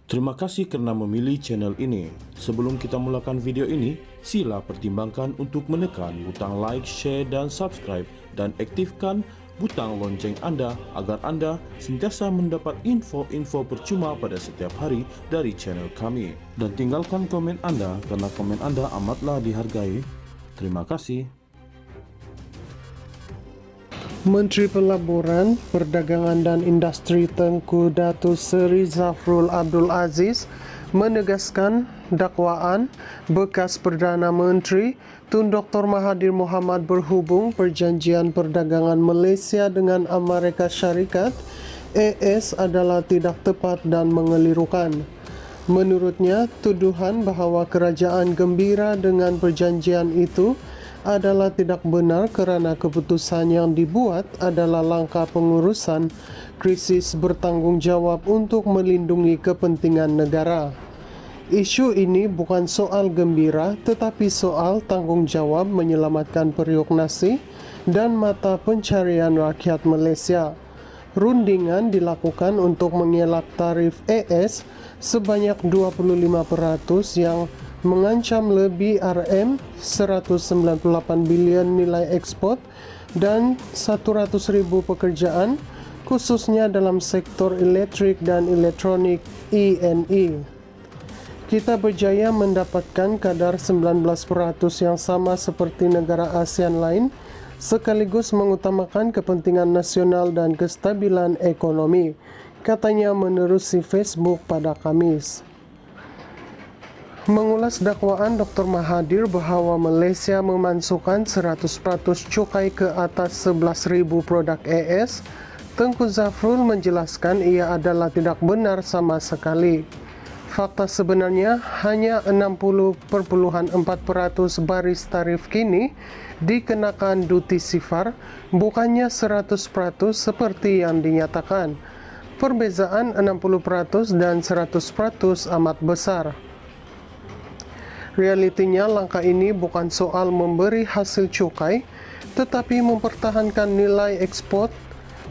Terima kasih karena memilih channel ini. Sebelum kita mulakan video ini, sila pertimbangkan untuk menekan butang like, share dan subscribe dan aktifkan butang lonceng Anda agar Anda sentiasa mendapat info-info percuma pada setiap hari dari channel kami. Dan tinggalkan komen Anda karena komen Anda amatlah dihargai. Terima kasih. Menteri Pelaburan, Perdagangan dan Industri Tengku Datuk Seri Zafrul Abdul Aziz menegaskan dakwaan bekas Perdana Menteri Tun Dr. Mahathir Mohamad berhubung Perjanjian Perdagangan Malaysia dengan Amerika Syarikat AS adalah tidak tepat dan mengelirukan. Menurutnya, tuduhan bahawa kerajaan gembira dengan perjanjian itu adalah tidak benar kerana keputusan yang dibuat adalah langkah pengurusan krisis bertanggungjawab untuk melindungi kepentingan negara. Isu ini bukan soal gembira tetapi soal tanggungjawab menyelamatkan periuk nasi dan mata pencarian rakyat Malaysia. Rundingan dilakukan untuk mengelak tarif AS sebanyak 25% yang mengancam lebih RM198 bilion nilai ekspor dan 100,000 pekerjaan khususnya dalam sektor elektrik dan elektronik E&E. Kita berjaya mendapatkan kadar 19% yang sama seperti negara ASEAN lain sekaligus mengutamakan kepentingan nasional dan kestabilan ekonomi, katanya menerusi Facebook pada Khamis. Mengulas dakwaan Dr. Mahathir bahawa Malaysia memasukkan 100% cukai ke atas 11,000 produk AS, Tengku Zafrul menjelaskan ia adalah tidak benar sama sekali. Fakta sebenarnya hanya 60,4% baris tarif kini dikenakan duty sifar, bukannya 100% seperti yang dinyatakan. Perbezaan 60% dan 100% amat besar. Realitinya langkah ini bukan soal memberi hasil cukai, tetapi mempertahankan nilai ekspor,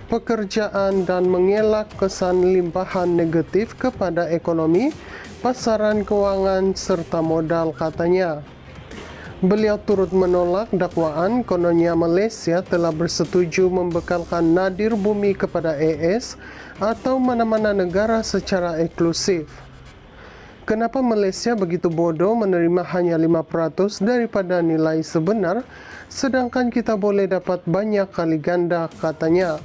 pekerjaan dan mengelak kesan limpahan negatif kepada ekonomi, pasaran kewangan serta modal, katanya. Beliau turut menolak dakwaan kononnya Malaysia telah bersetuju membekalkan nadir bumi kepada AS atau mana-mana negara secara eksklusif. Kenapa Malaysia begitu bodoh menerima hanya 5% daripada nilai sebenar, sedangkan kita boleh dapat banyak kali ganda, katanya.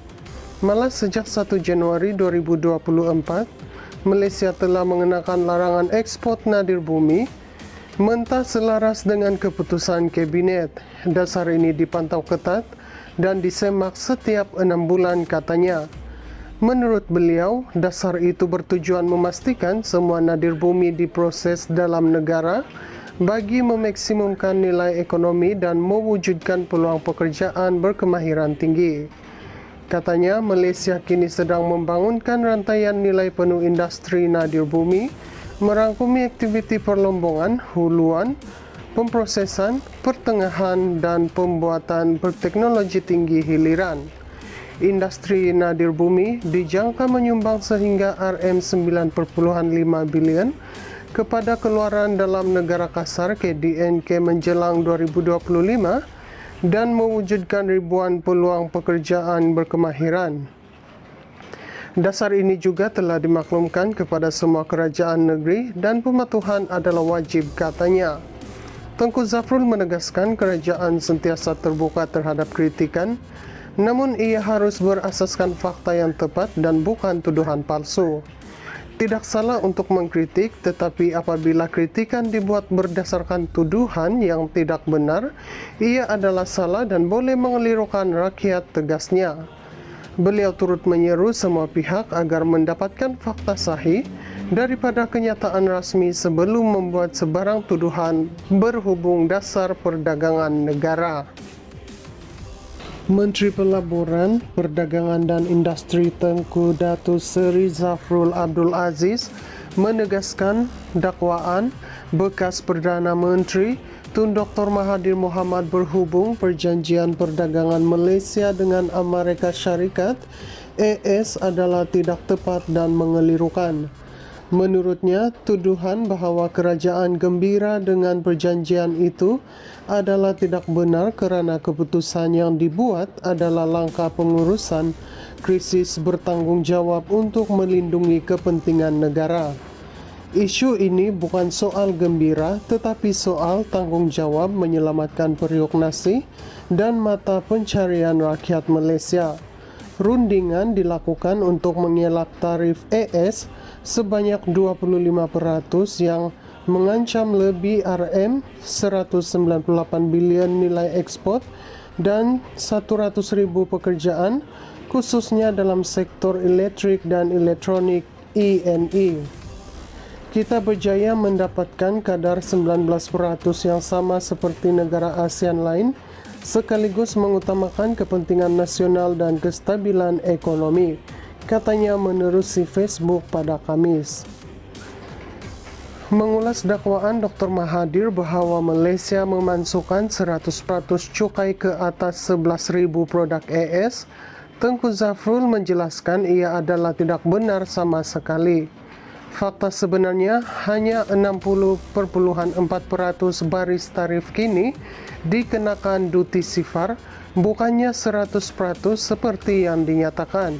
Malah sejak 1 Januari 2024, Malaysia telah mengenakan larangan ekspor nadir bumi, mentah selaras dengan keputusan Kabinet. Dasar ini dipantau ketat dan disemak setiap 6 bulan, katanya. Menurut beliau, dasar itu bertujuan memastikan semua nadir bumi diproses dalam negara bagi memaksimumkan nilai ekonomi dan mewujudkan peluang pekerjaan berkemahiran tinggi. Katanya, Malaysia kini sedang membangunkan rantaian nilai penuh industri nadir bumi, merangkumi aktiviti perlombongan, huluan, pemprosesan, pertengahan dan pembuatan berteknologi tinggi hiliran. Industri nadir bumi dijangka menyumbang sehingga RM9.5 bilion kepada keluaran dalam negara kasar KDNK menjelang 2025 dan mewujudkan ribuan peluang pekerjaan berkemahiran. Dasar ini juga telah dimaklumkan kepada semua kerajaan negeri dan pematuhan adalah wajib, katanya. Tengku Zafrul menegaskan kerajaan sentiasa terbuka terhadap kritikan, namun ia harus berasaskan fakta yang tepat dan bukan tuduhan palsu. Tidak salah untuk mengkritik, tetapi apabila kritikan dibuat berdasarkan tuduhan yang tidak benar, ia adalah salah dan boleh mengelirukan rakyat, tegasnya. Beliau turut menyeru semua pihak agar mendapatkan fakta sahih daripada kenyataan rasmi sebelum membuat sebarang tuduhan berhubung dasar perdagangan negara. Menteri Pelaburan, Perdagangan dan Industri Tengku Datuk Seri Zafrul Abdul Aziz menegaskan dakwaan bekas Perdana Menteri Tun Dr. Mahathir Mohamad berhubung Perjanjian Perdagangan Malaysia dengan Amerika Syarikat AS adalah tidak tepat dan mengelirukan. Menurutnya, tuduhan bahwa kerajaan gembira dengan perjanjian itu adalah tidak benar karena keputusan yang dibuat adalah langkah pengurusan krisis bertanggung jawab untuk melindungi kepentingan negara. Isu ini bukan soal gembira, tetapi soal tanggung jawab menyelamatkan periuk nasi dan mata pencarian rakyat Malaysia. Rundingan dilakukan untuk mengelak tarif ES sebanyak 25% yang mengancam lebih RM198 bilion nilai ekspor dan 100,000 pekerjaan, khususnya dalam sektor elektrik dan elektronik E&E. Kita berjaya mendapatkan kadar 19% yang sama seperti negara ASEAN lain, sekaligus mengutamakan kepentingan nasional dan kestabilan ekonomi, katanya menerusi Facebook pada Kamis. Mengulas dakwaan Dr. Mahathir bahwa Malaysia memasukkan 100% cukai ke atas 11,000 produk ES, Tengku Zafrul menjelaskan ia adalah tidak benar sama sekali. Fakta sebenarnya hanya 60,4% baris tarif kini dikenakan duty sifar, bukannya 100% seperti yang dinyatakan.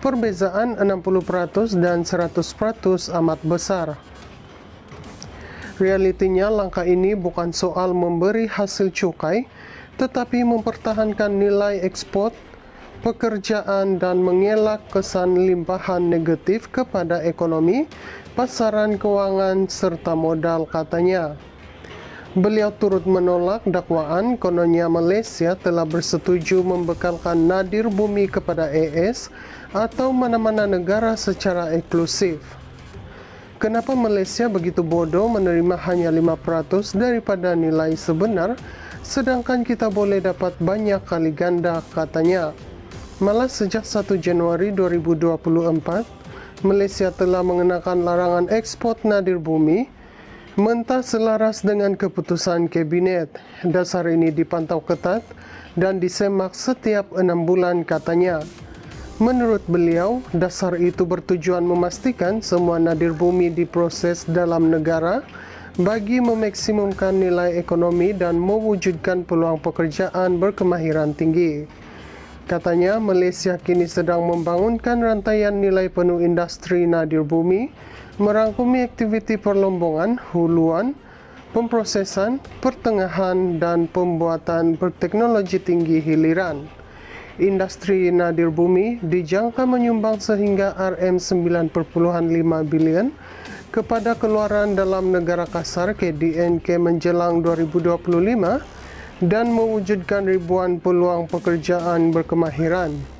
Perbezaan 60% dan 100% amat besar. Realitinya langkah ini bukan soal memberi hasil cukai, tetapi mempertahankan nilai ekspor, pekerjaan dan mengelak kesan limpahan negatif kepada ekonomi, pasaran keuangan serta modal, katanya. Beliau turut menolak dakwaan kononnya Malaysia telah bersetuju membekalkan nadir bumi kepada ES atau mana-mana negara secara eksklusif. Kenapa Malaysia begitu bodoh menerima hanya 5% daripada nilai sebenar, sedangkan kita boleh dapat banyak kali ganda, katanya. Malah sejak 1 Januari 2024, Malaysia telah mengenakan larangan ekspor nadir bumi, mentah selaras dengan keputusan Kabinet. Dasar ini dipantau ketat dan disemak setiap 6 bulan, katanya. Menurut beliau, dasar itu bertujuan memastikan semua nadir bumi diproses dalam negara bagi memaksimumkan nilai ekonomi dan mewujudkan peluang pekerjaan berkemahiran tinggi. Katanya, Malaysia kini sedang membangunkan rantaian nilai penuh industri nadir bumi, merangkumi aktiviti perlombongan, huluan, pemprosesan, pertengahan, dan pembuatan berteknologi tinggi hiliran. Industri nadir bumi dijangka menyumbang sehingga RM9.5 bilion kepada keluaran dalam negara kasar KDNK menjelang 2025 dan mewujudkan ribuan peluang pekerjaan berkemahiran.